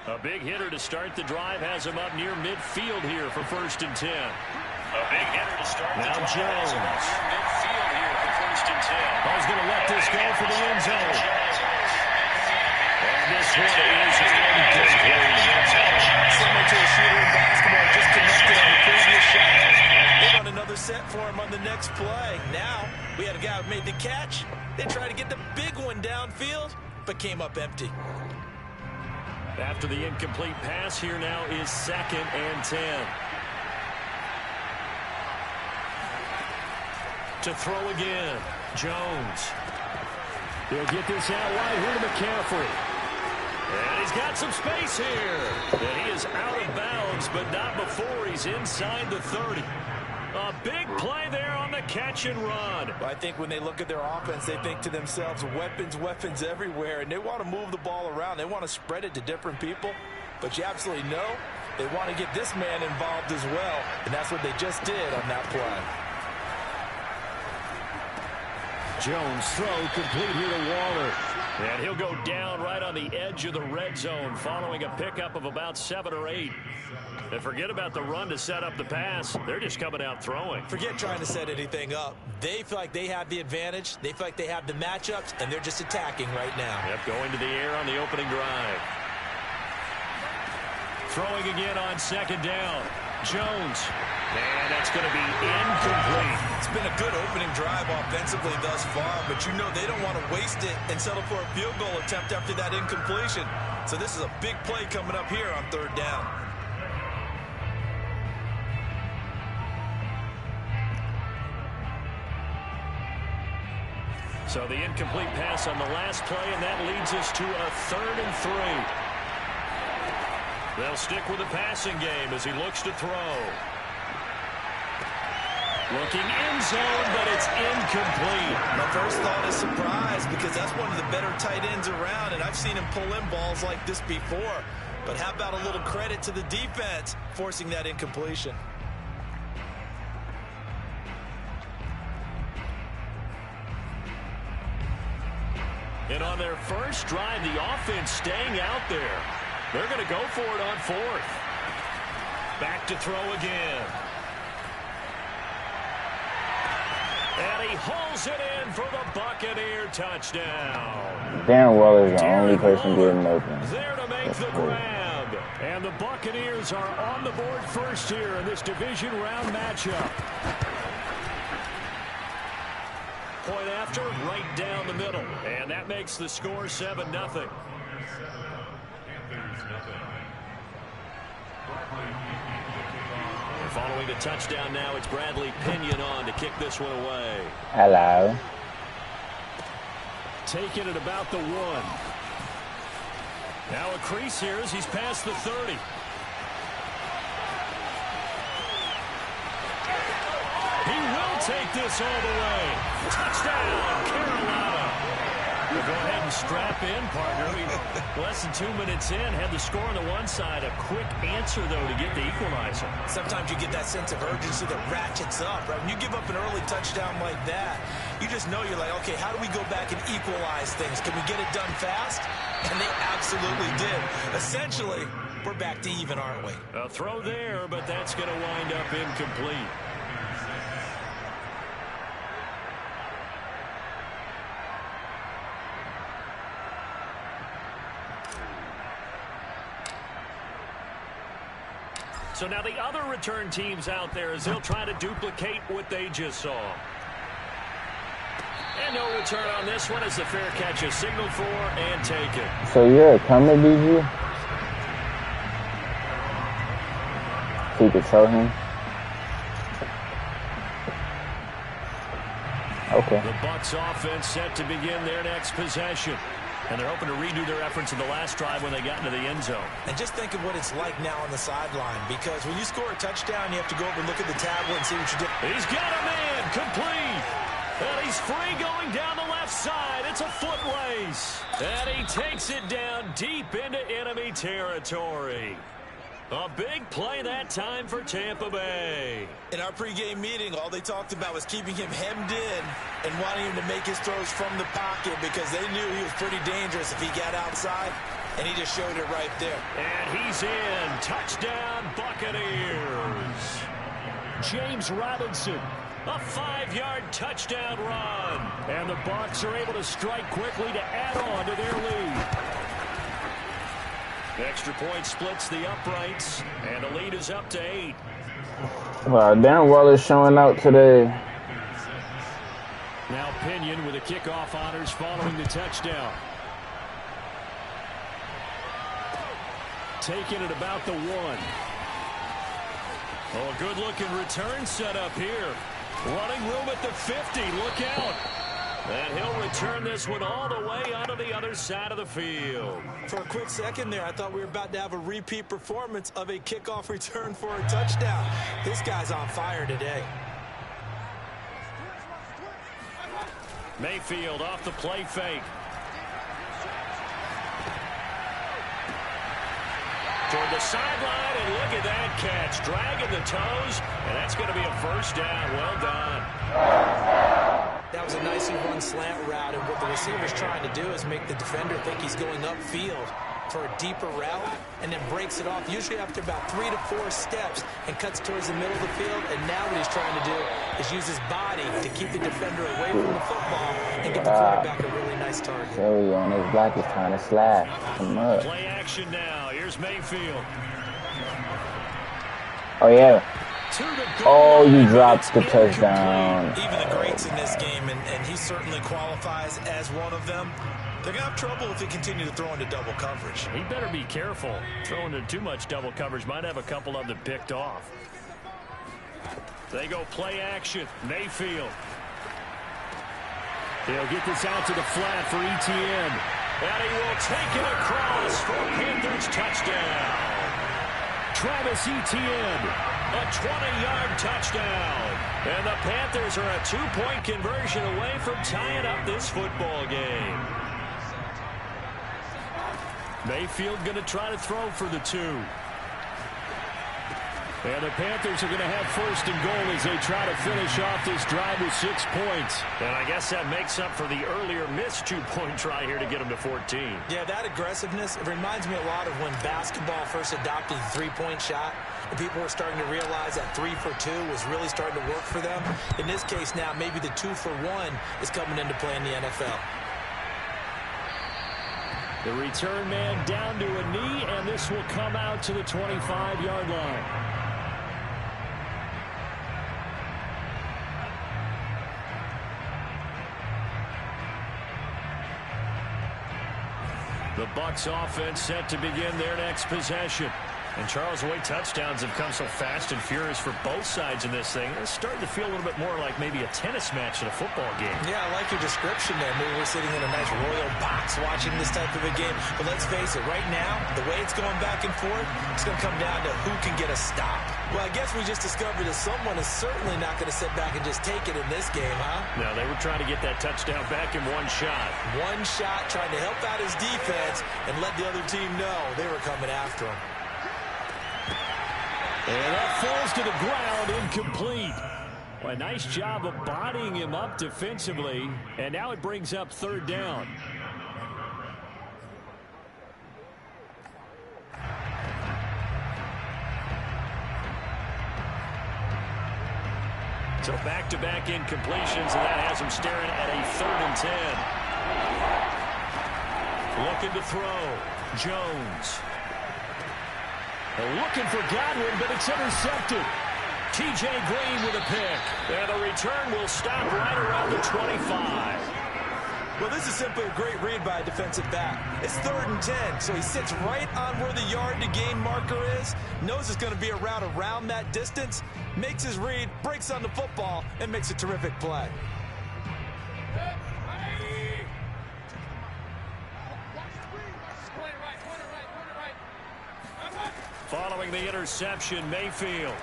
A big hitter to start the drive has him up near midfield here for 1st and 10. A big hitter to start the drive has him up near midfield here for 1st and 10. Ball's going to let this go for the end zone. And this one is incomplete. Similar to a shooter in basketball, just connected on the previous shot. They run another set for him on the next play. Now, we had a guy who made the catch. They tried to get the big one downfield, but came up empty. After the incomplete pass, here now is 2nd and 10. To throw again, Jones. He'll get this out wide here to McCaffrey. And he's got some space here. And he is out of bounds, but not before he's inside the 30. A big play there on the catch and run. I think when they look at their offense, they think to themselves, weapons everywhere, and they want to move the ball around. They want to spread it to different people. But you absolutely know they want to get this man involved as well, and that's what they just did on that play. Jones throw complete here to Waller. And he'll go down right on the edge of the red zone following a pickup of about 7 or 8. And forget about the run to set up the pass. They're just coming out throwing. Forget trying to set anything up. They feel like they have the advantage. They feel like they have the matchups, and they're just attacking right now. Yep, going to the air on the opening drive. Throwing again on 2nd down. Jones. And that's going to be incomplete. It's been a good opening drive offensively thus far, but you know they don't want to waste it and settle for a field goal attempt after that incompletion. So this is a big play coming up here on 3rd down. So the incomplete pass on the last play, and that leads us to a 3rd and 3. They'll stick with the passing game as he looks to throw. Looking end zone, but it's incomplete. My first thought is surprise because that's one of the better tight ends around, and I've seen him pull in balls like this before. But how about a little credit to the defense forcing that incompletion? And on their first drive, the offense staying out there. They're going to go for it on 4th. Back to throw again. And he hauls it in for the Buccaneer touchdown. Darren Waller's the only person getting open. There to make the grab. And the Buccaneers are on the board first here in this division round matchup. Point after, right down the middle. And that makes the score 7-0. Following the touchdown now, it's Bradley Pinion on to kick this one away. Hello. Taking it about the 1. Now a crease here as he's past the 30. He will take this all the way. Touchdown, Carolina. We'll go ahead and strap in, partner. Less than 2 minutes in, had the score on the one side. A quick answer, though, to get the equalizer. Sometimes you get that sense of urgency that ratchets up, right? When you give up an early touchdown like that, you just know you're like, okay, how do we go back and equalize things? Can we get it done fast? And they absolutely did. Essentially, we're back to even, aren't we? A throw there, but that's going to wind up incomplete. So now the other return teams out there as they'll try to duplicate what they just saw. And no return on this one as the fair catch is signaled for and taken. So you're a comer, DG? So you could show him? Okay. The Bucs offense set to begin their next possession. And they're hoping to redo their efforts in the last drive when they got into the end zone. And just think of what it's like now on the sideline, because when you score a touchdown, you have to go over and look at the tablet and see what you did. He's got a man complete. And he's free going down the left side. It's a foot race. And he takes it down deep into enemy territory. A big play that time for Tampa Bay. In our pregame meeting, all they talked about was keeping him hemmed in and wanting him to make his throws from the pocket because they knew he was pretty dangerous if he got outside. And he just showed it right there. And he's in. Touchdown, Buccaneers. James Robinson, a 5-yard touchdown run. And the Bucs are able to strike quickly to add on to their lead. The extra point splits the uprights, and the lead is up to 8. Wow, Darren Waller's showing out today. Now Pinion with the kickoff honors following the touchdown. Taking it about the 1. Oh, a good-looking return set up here. Running room at the 50. Look out. And he'll return this one all the way onto the other side of the field. For a quick second there, I thought we were about to have a repeat performance of a kickoff return for a touchdown. This guy's on fire today. Mayfield off the play fake. Toward the sideline, and look at that catch. Dragging the toes, and that's going to be a first down. Well done. That was a nicely run slant route, and what the receiver's trying to do is make the defender think he's going upfield for a deeper route, and then breaks it off, usually after about 3 to 4 steps, and cuts towards the middle of the field. And now what he's trying to do is use his body to keep the defender away from the football and get the quarterback a really nice target. Joey on his block is trying to slide. Come up. Play action now. Here's Mayfield. Oh, yeah. Oh, you dropped the Incomplete. touchdown. Even the greats in this game, and he certainly qualifies as one of them. They're going to have trouble if they continue to throw into double coverage. He better be careful. Throwing into too much double coverage might have a couple of them picked off. They go play action. Mayfield. He'll get this out to the flat for Etienne. And he will take it across for a Panthers touchdown. Travis Etienne, a 20-yard touchdown. And the Panthers are a 2-point conversion away from tying up this football game. Mayfield going to try to throw for the 2. And the Panthers are going to have first and goal as they try to finish off this drive with 6 points. And I guess that makes up for the earlier missed 2-point try here to get them to 14. Yeah, that aggressiveness, it reminds me a lot of when basketball first adopted the three-point shot. And people were starting to realize that 3 for 2 was really starting to work for them. In this case now, maybe the 2 for 1 is coming into play in the NFL. The return man down to a knee, and this will come out to the 25-yard line. The Bucs offense set to begin their next possession. And Charles, the way touchdowns have come so fast and furious for both sides in this thing, it's starting to feel a little bit more like maybe a tennis match in a football game. Yeah, I like your description there. Maybe we're sitting in a nice royal box watching this type of a game. But let's face it, right now, the way it's going back and forth, it's going to come down to who can get a stop. Well, I guess we just discovered that someone is certainly not going to sit back and just take it in this game, huh? No, they were trying to get that touchdown back in one shot. One shot, trying to help out his defense and let the other team know they were coming after him. And that falls to the ground, incomplete. Well, a nice job of bodying him up defensively, and now it brings up third down. So back-to-back incompletions, and that has him staring at a 3rd and 10. Looking to throw. Jones. Looking for Godwin, but it's intercepted. T.J. Green with a pick. And the return will stop right around the 25. Well, this is simply a great read by a defensive back. It's 3rd and 10, so he sits right on where the yard-to-gain marker is, knows it's going to be a route around that distance, makes his read, breaks on the football, and makes a terrific play. Following the interception, Mayfield.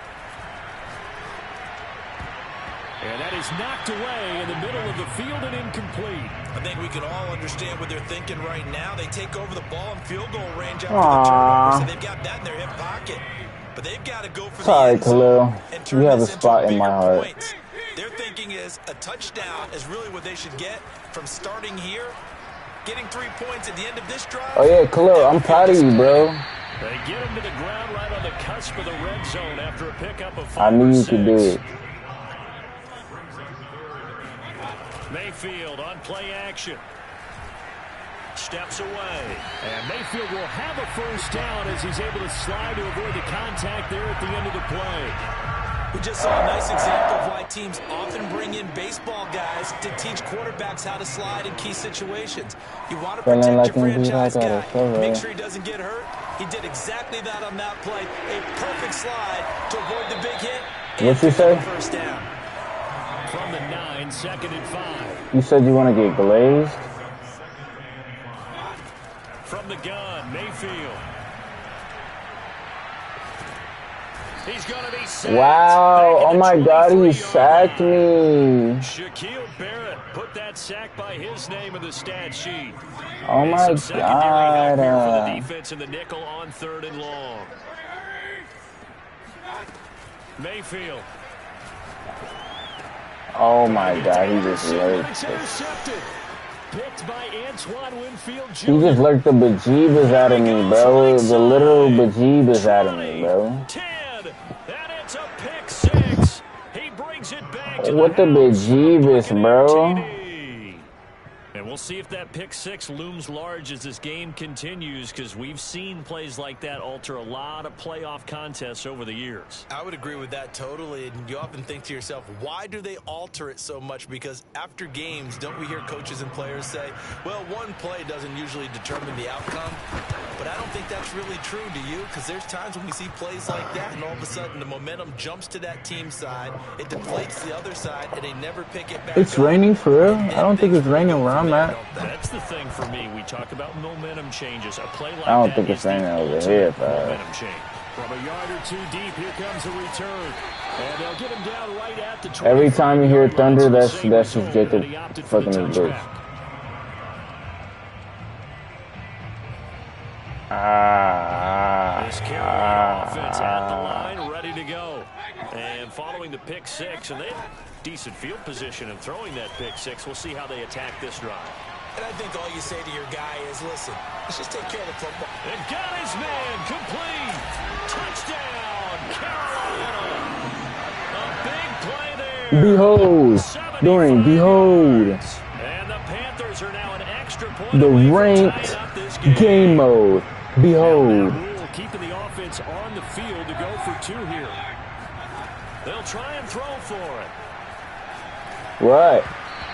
And that is knocked away in the middle of the field and incomplete. I think we can all understand what they're thinking right now. They take over the ball in field goal range after the turnover, so they've got that in their hip pocket. But they've got to go for the end zone and turn this into bigger points. Their thinking is a touchdown is really what they should get from starting here Getting 3 points at the end of this drive. Oh, yeah, Khalil, I'm proud of you, bro. They get him to the ground right on the cusp of the red zone after a pickup of 5 I knew or you 6. could do it. Mayfield on play action. Steps away. And Mayfield will have a first down as he's able to slide to avoid the contact there at the end of the play. We just saw a nice example of why teams often bring in baseball guys to teach quarterbacks how to slide in key situations. You want to protect your franchise guy. Make sure he doesn't get hurt. He did exactly that on that play. A perfect slide to avoid the big hit. What'd you say? First down. From the 9, 2nd and 5. You said you want to get glazed? From the gun, Mayfield. He's going to be sacked. Wow. Oh, my God. He sacked me. Shaquille Barrett put that sack by his name in the stat sheet. Oh, my God. For the defense in the nickel on 3rd and long. Mayfield. Oh, my God. He just lurked. Picked by Antoine Winfield Jr. He just lurked the bejeebas out of me, bro. The literal bejeebas out of me, bro. 10, and it's a pick 6. He brings it back to What the bejeebas, bro? And we'll see if that pick 6 looms large as this game continues, because we've seen plays like that alter a lot of playoff contests over the years. I would agree with that totally, and you often think to yourself, why do they alter it so much? Because after games, don't we hear coaches and players say, well, one play doesn't usually determine the outcome? But I don't think that's really true, do you? Because there's times when we see plays like that, and all of a sudden the momentum jumps to that team side, it deflates the other side, and they never pick it back It's up. raining for real? I don't think it's raining where I'm at. That's the thing for me. We talk about momentum changes. A play like I don't that think it's is the raining over ultimate here, bro. momentum change. From a yard or 2 deep, here comes a return. And they'll get him down right at the 20. Every time you hear thunder, that's just Jacob fucking his bitch. This Carolina offense at the line, ready to go. And following the pick 6, and they have decent field position in throwing that pick 6. We'll see how they attack this drive. And I think all you say to your guy is, listen, let's just take care of the football. And got his man, complete. Touchdown, Carolina. A big play there. Behold, Dorian, behold. And the Panthers are now an extra point The away from ranked tying up this game mode. Behold. Rule keeping the offense on the field to go for 2 here. They'll try and throw for it. What?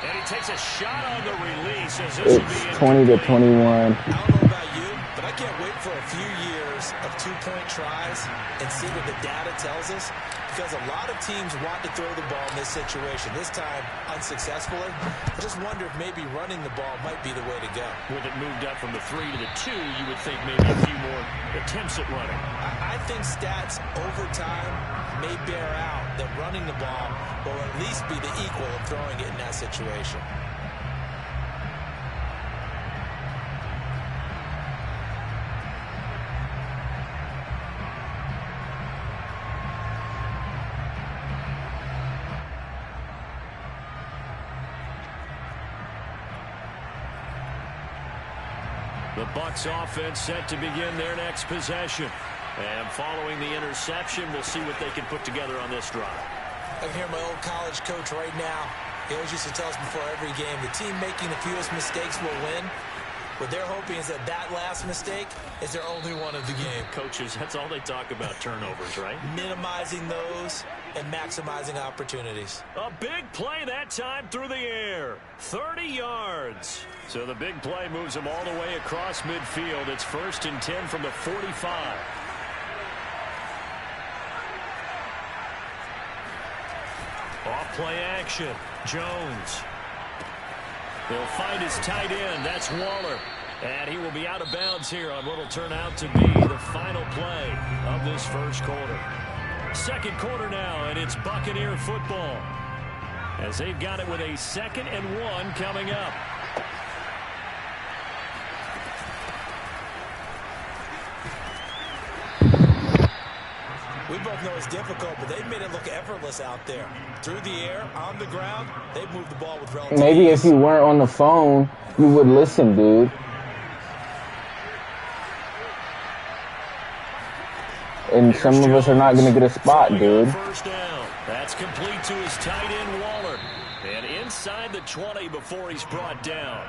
And he takes a shot on the release. As this It's 20 to 21. I don't know about you, but I can't wait for a few years of 2-point tries and see what the data tells us. Because a lot of teams want to throw the ball in this situation. This time, unsuccessfully. I just wonder if maybe running the ball might be the way to go. With it moved up from the 3 to the 2, you would think maybe a few more attempts at running. I think stats over time may bear out that running the ball will at least be the equal of throwing it in that situation. The Bucs offense set to begin their next possession. And following the interception, we'll see what they can put together on this drive. I can hear my old college coach right now. He always used to tell us before every game, the team making the fewest mistakes will win. What they're hoping is that that last mistake is their only one of the game. Coaches, that's all they talk about, turnovers, right? Minimizing those and maximizing opportunities. A big play that time through the air. 30 yards. So the big play moves them all the way across midfield. It's 1st and 10 from the 45. Off play action. Jones. They'll find his tight end. That's Waller. And he will be out of bounds here on what will turn out to be the final play of this first quarter. Second quarter now, and it's Buccaneer football. As they've got it with a 2nd and 1 coming up. We both know it's difficult, but they've made it look effortless out there. Through the air, on the ground, they've moved the ball with relative Maybe ease. if you weren't on the phone, you would listen, dude. And some of us are not going to get a spot, dude. First down. That's complete to his tight end, Waller. And inside the 20 before he's brought down.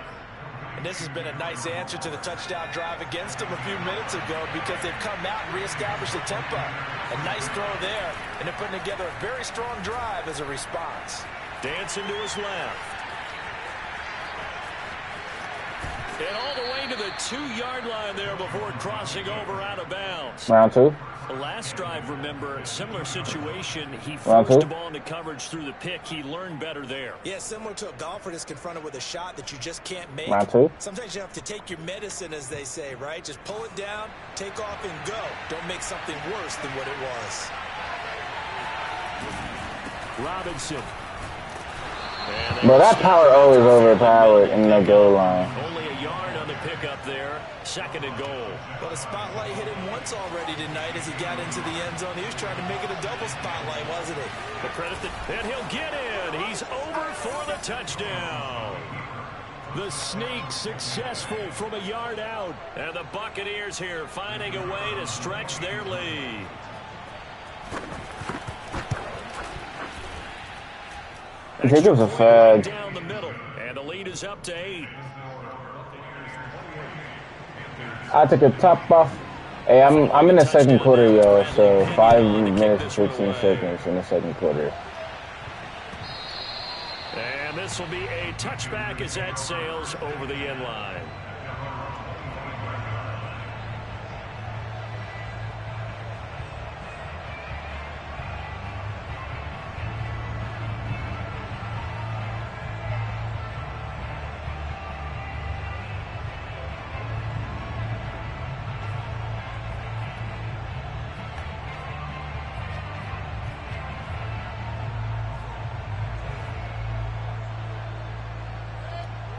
And this has been a nice answer to the touchdown drive against them a few minutes ago because they've come out and reestablished the tempo. A nice throw there, and they're putting together a very strong drive as a response. Dancing to his left. And all the way to the 2-yard line there before crossing over out of bounds. Round 2. The last drive, remember, similar situation. He forced the ball into coverage through the pick. He learned better there. Yeah, similar to a golfer that's confronted with a shot that you just can't make. Round 2. Sometimes you have to take your medicine, as they say, right? Just pull it down, take off, and go. Don't make something worse than what it was. Robinson. But that power always overpowered in the goal line. Only a yard on the pickup there. 2nd and goal. Well, the spotlight hit him once already tonight as he got into the end zone. He was trying to make it a double spotlight, wasn't he? The credit and he'll get in. He's over for the touchdown. The sneak successful from a yard out. And the Buccaneers here finding a way to stretch their lead. Jacob's a fag. Down the middle, and the lead is up to 8. I took a top off. Hey, I'm in the second quarter, y'all. So 5 minutes, 15 seconds in the second quarter. And this will be a touchback as that sails over the end line.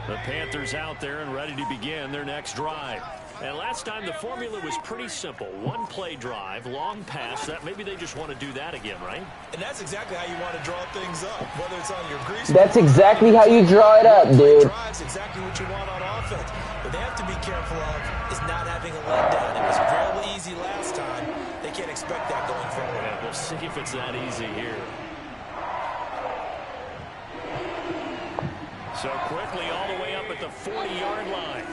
The Panthers out there and ready to begin their next drive. And last time the formula was pretty simple. 1-play drive, long pass. That maybe they just want to do that again, right? And that's exactly how you want to draw things up, whether it's on your grease. That's exactly how you draw it up, dude. Drive's exactly what you want on offense. What they have to be careful of is not having a letdown. It was real easy last time. They can't expect that going forward. Yeah, we'll see if it's that easy here. So quickly all the way up at the 40-yard line.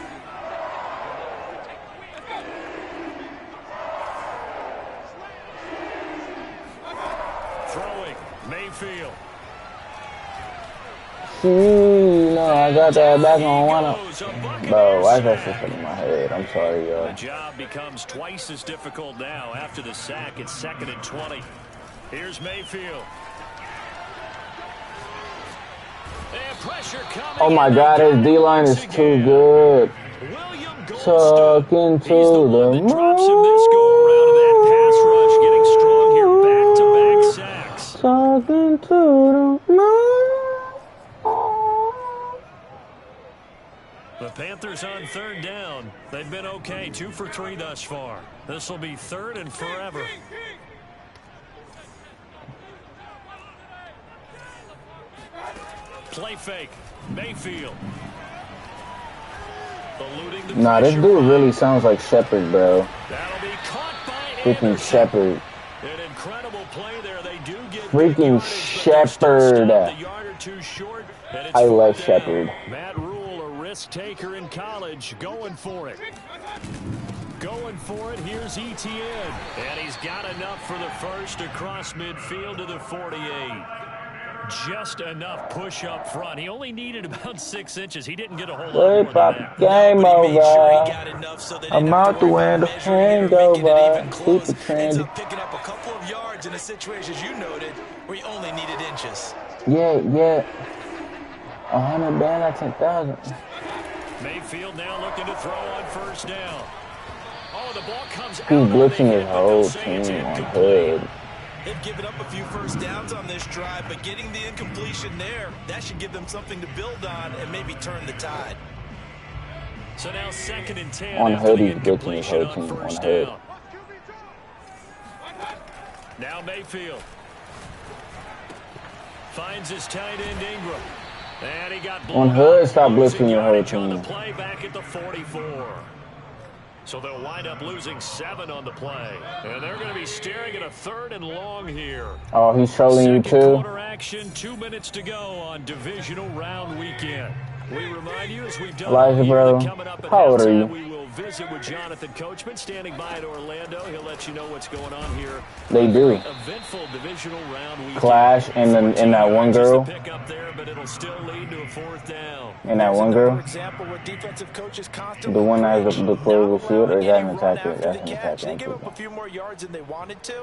Throwing, Mayfield. No, I got that back on one. Bro, why is that shit stuck in my head? I'm sorry, y'all. The job becomes twice as difficult now. After the sack, it's 2nd and 20. Here's Mayfield. Oh my God, his D-line is too good. Talking to the moon. Talking to the moon. The Panthers on 3rd down. They've been okay, 2 for 3 thus far. This will be 3rd and forever. Play fake. Mayfield. Nah, this dude really sounds like Shepard, bro. That'll be caught by freaking Shepard. An incredible play there. They do get freaking Shepard. I love Shepard. Matt Rule, a risk taker in college, going for it. Going for it. Here's Etienne. And he's got enough for the first across midfield to the 48. Just enough push up front. He only needed about 6 inches. He didn't get a whole lot more than that. Game over. I'm out the window. Hangover. Keep the trend. Picking up a couple of yards in a situation, as you noted, where you only needed inches. Yeah. 100 band at 10,000. Mayfield now looking to throw on 1st down. Oh, the ball comes out. He's blitzing his whole team on hood. They've given up a few first downs on this drive, but getting the incompletion there, that should give them something to build on and maybe turn the tide. So now 2nd and 10. On hood, he's blitzing his whole team on hood. Now Mayfield. Finds his tight end Ingram. And he got blown On Hood, up, stop losing blitzing your whole yardage on the team. play back at the 44. So they'll wind up losing 7 on the play. And they're going to be staring at a 3rd and long here. Oh, he's trolling you Second too? quarter action, 2 minutes to go on Divisional Round Weekend. We remind you, as we've done Elijah, all year, bro, that coming up at how old are halftime, you? we will visit with Jonathan Coachman, standing by at Orlando. He'll let you know what's going on here. They do. Eventful Divisional Round Weekend. Clash in that one girl. Pick up there, but it'll still lead to a 4th down. And that one girl. Example where defensive coaches The one that has the closable shield, or is that an attacker? That's an They attacker. gave up a few more yards than they wanted to,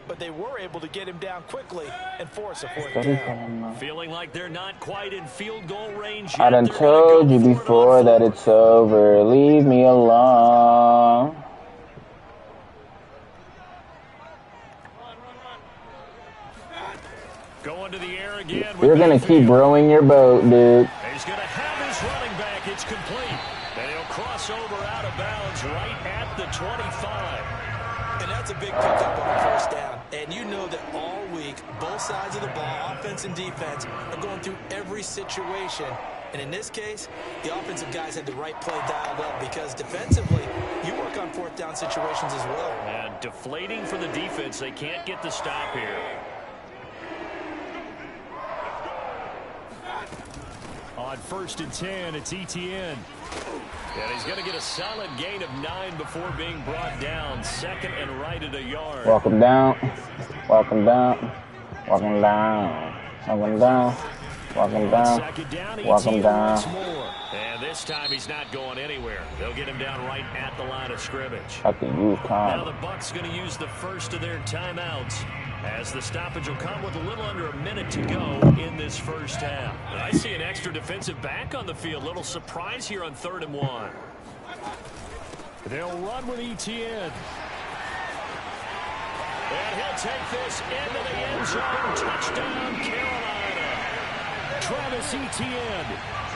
but they were able to get him down quickly and force a 4th down. Feeling like they're not quite in field goal range yet. I done told you before that it's over. Leave me alone. Going to the air again. You're going to keep rowing your boat, dude. He's going to have his running back. It's complete. And he'll cross over out of bounds right at the 25. And that's a big pickup on 1st down. And you know that all week, both sides of the ball, offense and defense, are going through every situation. And in this case, the offensive guys had the right play dialed up because defensively, you work on 4th down situations as well. And deflating for the defense. They can't get the stop here. On 1st and 10, it's Etienne. And he's going to get a solid gain of 9 before being brought down. 2nd and right at a yard. Walk him down. Walk him down. Walk him down. Walk him down. Walk him down. Walk him down. And this time he's not going anywhere. They'll get him down right at the line of scrimmage. I could use Now time. the Bucs going to use the first of their timeouts, as the stoppage will come with a little under a minute to go in this first half. And I see an extra defensive back on the field. Little surprise here on 3rd and 1. They'll run with Etienne. And he'll take this into the end zone. Touchdown, Carolina. Travis Etienne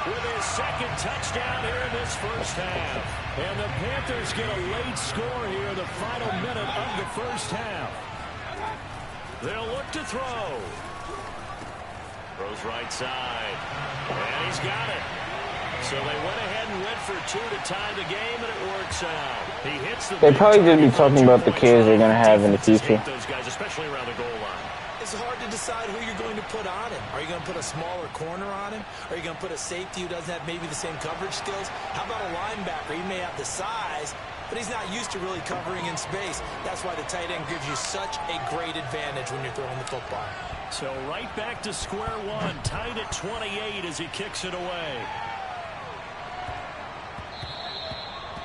with his 2nd touchdown here in this first half. And the Panthers get a late score here in the final minute of the first half. They'll look to throw. Throws right side. And he's got it. So they went ahead and went for 2 to tie the game, and it works out. He hits the They probably just be talking about the kids they're going to have in the future. Those guys, especially around the goal line. It's hard to decide who you're going to put on him. Are you going to put a smaller corner on him? Are you going to put a safety who doesn't have maybe the same coverage skills? How about a linebacker? He may have the size, but he's not used to really covering in space. That's why the tight end gives you such a great advantage when you're throwing the football. So right back to square one, tied at 28 as he kicks it away.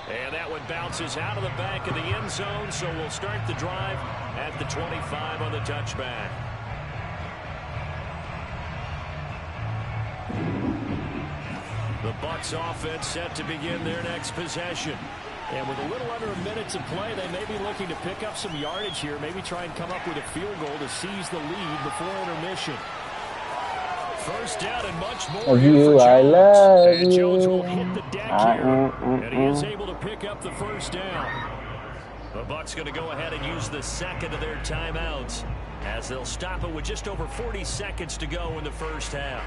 And that one bounces out of the back of the end zone, so we'll start the drive at the 25 on the touchback. The Bucs offense set to begin their next possession. And with a little under a minute to play, they may be looking to pick up some yardage here, maybe try and come up with a field goal to seize the lead before intermission. First down and much more here for Jones. I love and Jones you. will hit the deck here, and he is able to pick up the first down. The Bucs going to go ahead and use the 2nd of their timeouts, as they'll stop it with just over 40 seconds to go in the first half.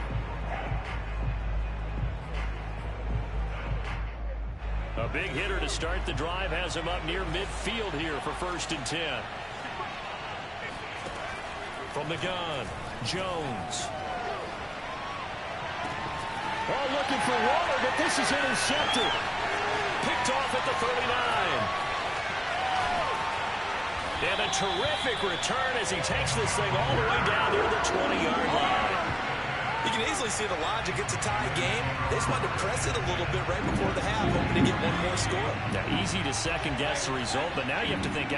A big hitter to start the drive has him up near midfield here for 1st and 10. From the gun, Jones. Oh, looking for water, but this is intercepted. Picked off at the 39. And a terrific return as he takes this thing all the way down near the 20-yard line. You can easily see the logic. It's a tie game. They just wanted to press it a little bit right before the half, hoping to get one more score. Now, easy to second-guess the result, but now you have to think